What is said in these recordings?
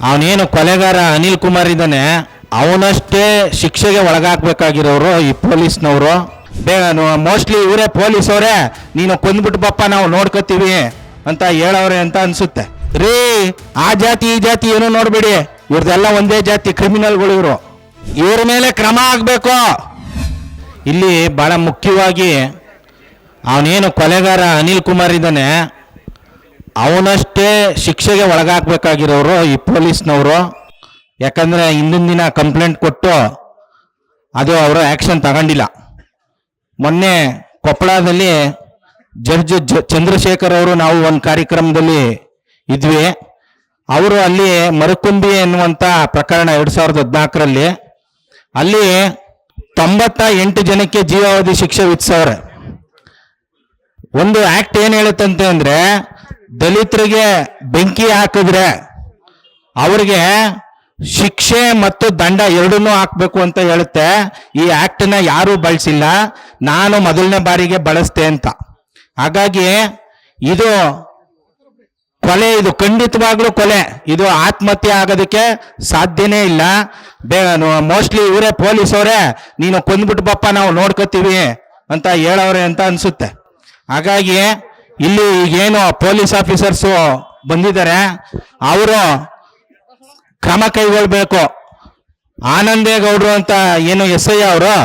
ಅವನೇನು ಕೊಲೆಗಾರ ಅನಿಲ್ ಕುಮಾರ್ ಇದ್ದಾನೆ, ಅವನಷ್ಟೇ ಶಿಕ್ಷೆಗೆ ಒಳಗಾಕ್ಬೇಕಾಗಿರೋರು ಈ ಪೊಲೀಸ್ನವರು. ಮೋಸ್ಟ್ಲಿ ಇವರೇ ಪೊಲೀಸವರೇ, ನೀನು ಕೊಂದ್ಬಿಟ್ಟು ಬಪ್ಪ ನಾವು ನೋಡ್ಕೋತೀವಿ ಅಂತ ಹೇಳವ್ರೆ ಅಂತ ಅನ್ಸುತ್ತೆ ರೀ. ಆ ಜಾತಿ ಈ ಜಾತಿ ಏನೋ ನೋಡ್ಬೇಡಿ, ಇವ್ರದೆಲ್ಲ ಒಂದೇ ಜಾತಿ ಕ್ರಿಮಿನಲ್ಗಳು ಇವರು. ಇವ್ರ ಮೇಲೆ ಕ್ರಮ ಆಗಬೇಕು. ಇಲ್ಲಿ ಬಹಳ ಮುಖ್ಯವಾಗಿ ಅವನೇನು ಕೊಲೆಗಾರ ಅನಿಲ್ ಕುಮಾರ್ ಇದ್ದಾನೆ, ಅವನಷ್ಟೇ ಶಿಕ್ಷೆಗೆ ಒಳಗಾಕ್ಬೇಕಾಗಿರೋರು ಈ ಪೊಲೀಸ್ನವರು. ಯಾಕಂದರೆ ಹಿಂದಿನ ದಿನ ಕಂಪ್ಲೇಂಟ್ ಕೊಟ್ಟು ಅದು ಅವರು ಆ್ಯಕ್ಷನ್ ತಗೊಂಡಿಲ್ಲ. ಮೊನ್ನೆ ಕೊಪ್ಪಳದಲ್ಲಿ ಜಡ್ಜ್ ಚಂದ್ರಶೇಖರ್ ಅವರು ನಾವು ಒಂದು ಕಾರ್ಯಕ್ರಮದಲ್ಲಿ ಇದ್ವಿ. ಅವರು ಅಲ್ಲಿ ಮರುಕುಂಬಿ ಎನ್ನುವಂಥ ಪ್ರಕರಣ 2014ರಲ್ಲಿ ಅಲ್ಲಿ 98 ಜನಕ್ಕೆ ಜೀವಾವಧಿ ಶಿಕ್ಷೆ ವಿಧಿಸವ್ರೆ. ಒಂದು ಆಕ್ಟ್ ಏನು ಹೇಳುತ್ತಂತೆ ಅಂದರೆ, ದಲಿತರಿಗೆ ಬೆಂಕಿ ಹಾಕಿದ್ರೆ ಅವ್ರಿಗೆ ಶಿಕ್ಷೆ ಮತ್ತು ದಂಡ ಎರಡನ್ನೂ ಹಾಕಬೇಕು ಅಂತ ಹೇಳುತ್ತೆ. ಈ ಆಕ್ಟ್ನ ಯಾರೂ ಬಳಸಿಲ್ಲ, ನಾನು ಮೊದಲನೇ ಬಾರಿಗೆ ಬಳಸ್ತೆ ಅಂತ. ಹಾಗಾಗಿ ಇದು ಕೊಲೆ, ಇದು ಖಂಡಿತವಾಗ್ಲೂ ಕೊಲೆ, ಇದು ಆತ್ಮಹತ್ಯೆ ಆಗೋದಕ್ಕೆ ಸಾಧ್ಯನೇ ಇಲ್ಲ. ಮೋಸ್ಟ್ಲಿ ಇವರೇ ಪೊಲೀಸವರೇ, ನೀನು ಕೊಂದ್ಬಿಟ್ಟು ಬಪ್ಪ ನಾವು ನೋಡ್ಕೋತೀವಿ ಅಂತ ಹೇಳವ್ರೆ ಅಂತ ಅನ್ಸುತ್ತೆ. ಹಾಗಾಗಿ ಇಲ್ಲಿ ಈಗೇನು ಪೊಲೀಸ್ ಆಫೀಸರ್ಸು ಬಂದಿದ್ದಾರೆ, ಅವರು ಕ್ರಮ ಕೈಗೊಳ್ಬೇಕು. ಆನಂದೇಗೌಡರು ಅಂತ ಏನು SI ಅವರು,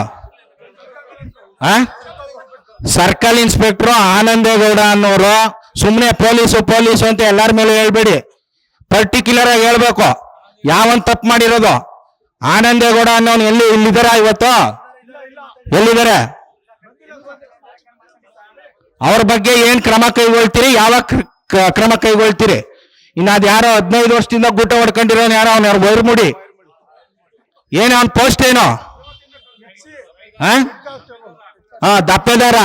ಸರ್ಕಲ್ ಇನ್ಸ್ಪೆಕ್ಟ್ರು ಆನಂದೇಗೌಡ ಅನ್ನೋರು ಸುಮ್ಮನೆ ಪೊಲೀಸು ಅಂತ ಎಲ್ಲರ ಮೇಲೆ ಹೇಳ್ಬೇಡಿ, ಪರ್ಟಿಕ್ಯುಲರ್ ಆಗಿ ಹೇಳ್ಬೇಕು ಯಾವನ್ ತಪ್ಪು ಮಾಡಿರೋದು. ಆನಂದೇಗೌಡ ಅನ್ನೋನು ಇಲ್ಲಿದಾರ ಇವತ್ತು? ಎಲ್ಲಿದ್ದಾರೆ? ಅವ್ರ ಬಗ್ಗೆ ಏನ್ ಕ್ರಮ ಕೈಗೊಳ್ತೀರಿ? ಯಾವಾಗ ಕ್ರಮ ಕೈಗೊಳ್ತೀರಿ? ಇನ್ನು ಅದು ಯಾರೋ 15 ವರ್ಷದಿಂದ ಗೂಟ ಹೊಡ್ಕೊಂಡಿರೋನು ಯಾರೋ, ಅವ್ನು ಯಾರು ವೈರ್ಮುಡಿ ಏನು, ಅವ್ನ ಪೋಸ್ಟ್ ಏನೋ ದಪ್ಪೆದಾರ,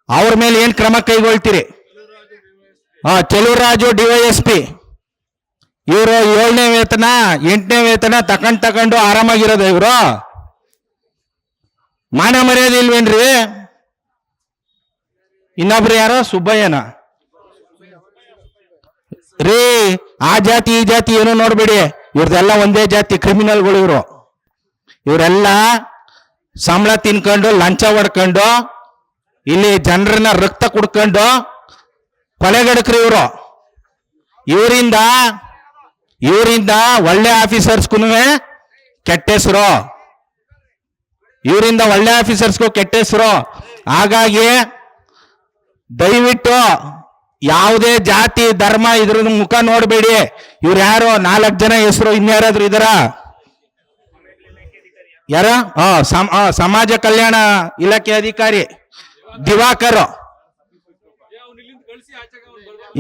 ಅವ್ರ ಮೇಲೆ ಏನ್ ಕ್ರಮ ಕೈಗೊಳ್ತೀರಿ? ಚೆಲುವರಾಜು DYSP, ಇವರು 7ನೇ ವೇತನ 8ನೇ ವೇತನ ತಕೊಂಡು ಆರಾಮಾಗಿರೋದು. ಇವರು ಮಾನ ಮರ್ಯಾದೆ ಇಲ್ವೇನ್ರಿ? ಇನ್ನೊಬ್ರು ಯಾರೋ ಸುಬ್ಬಯ್ಯನ ರೀ. ಆ ಜಾತಿ ಈ ಜಾತಿ ಏನೋ ನೋಡ್ಬೇಡಿ, ಇವ್ರದೆಲ್ಲ ಒಂದೇ ಜಾತಿ ಕ್ರಿಮಿನಲ್ಗಳು ಇವರು. ಇವರೆಲ್ಲ ಸಂಬಳ ತಿನ್ಕೊಂಡು ಲಂಚ ಹೊಡ್ಕೊಂಡು ಇಲ್ಲಿ ಜನರನ್ನ ರಕ್ತ ಕುಡ್ಕೊಂಡು ಕೊಲೆಗಡಕ್ರಿ ಇವರು. ಇವರಿಂದ ಒಳ್ಳೆ ಆಫೀಸರ್ಸ್ಗೂ ಕೆಟ್ಟ ಹೆಸರು, ಇವರಿಂದ ಒಳ್ಳೆ ಆಫೀಸರ್ಸ್ಗೂ ಕೆಟ್ಟ ಹೆಸರು. ಹಾಗಾಗಿ ದಯವಿಟ್ಟು ಯಾವುದೇ ಜಾತಿ ಧರ್ಮ ಇದ್ರ ಮುಖ ನೋಡಬೇಡಿ. ಇವ್ರು ಯಾರು 4 ಜನ ಹೆಸರು, ಇನ್ಯಾರಾದ್ರೂ ಇದಾರ? ಯಾರ? ಸಮಾಜ ಕಲ್ಯಾಣ ಇಲಾಖೆ ಅಧಿಕಾರಿ ದಿವಾಕರ್,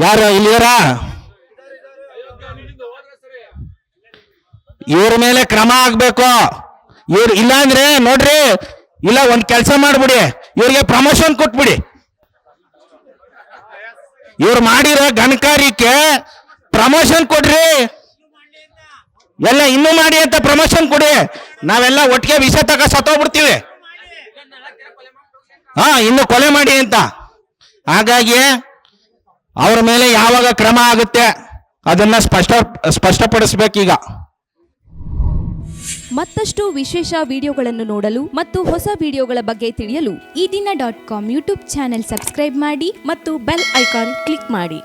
ಯಾರು ಇಲ್ಲಿದಾರ? ಇವ್ರ ಮೇಲೆ ಕ್ರಮ ಆಗ್ಬೇಕು. ಇವ್ರು ಇಲ್ಲ ಅಂದ್ರೆ ನೋಡ್ರಿ, ಇಲ್ಲ ಒಂದ್ ಕೆಲಸ ಮಾಡ್ಬಿಡಿ, ಇವ್ರಿಗೆ ಪ್ರಮೋಷನ್ ಕೊಟ್ಬಿಡಿ. ಇವ್ರು ಮಾಡಿರೋ ಗಣಕಾರ್ಯಕ್ಕೆ ಪ್ರಮೋಷನ್ ಕೊಡ್ರಿ, ಎಲ್ಲ ಇನ್ನೂ ಮಾಡಿ ಅಂತ ಪ್ರಮೋಷನ್ ಕೊಡಿ. ನಾವೆಲ್ಲ ಒಟ್ಟಿಗೆ ವಿಷ ತಗ ಸತ್ತೋಗ್ಬಿಡ್ತೀವಿ, ಇನ್ನು ಕೊಲೆ ಮಾಡಿ ಅಂತ. ಹಾಗಾಗಿ ಅವ್ರ ಮೇಲೆ ಯಾವಾಗ ಕ್ರಮ ಆಗುತ್ತೆ ಅದನ್ನ ಸ್ಪಷ್ಟಪಡಿಸ್ಬೇಕೀಗ. ಮತ್ತಷ್ಟು ವಿಶೇಷ ವಿಡಿಯೋಗಳನ್ನು ನೋಡಲು ಮತ್ತು ಹೊಸ ವಿಡಿಯೋಗಳ ಬಗ್ಗೆ ತಿಳಿಯಲು ಈ ದಿನ .com ಯೂಟ್ಯೂಬ್ ಚಾನೆಲ್ ಸಬ್ಸ್ಕ್ರೈಬ್ ಮಾಡಿ ಮತ್ತು ಬೆಲ್ ಐಕಾನ್ ಕ್ಲಿಕ್ ಮಾಡಿ.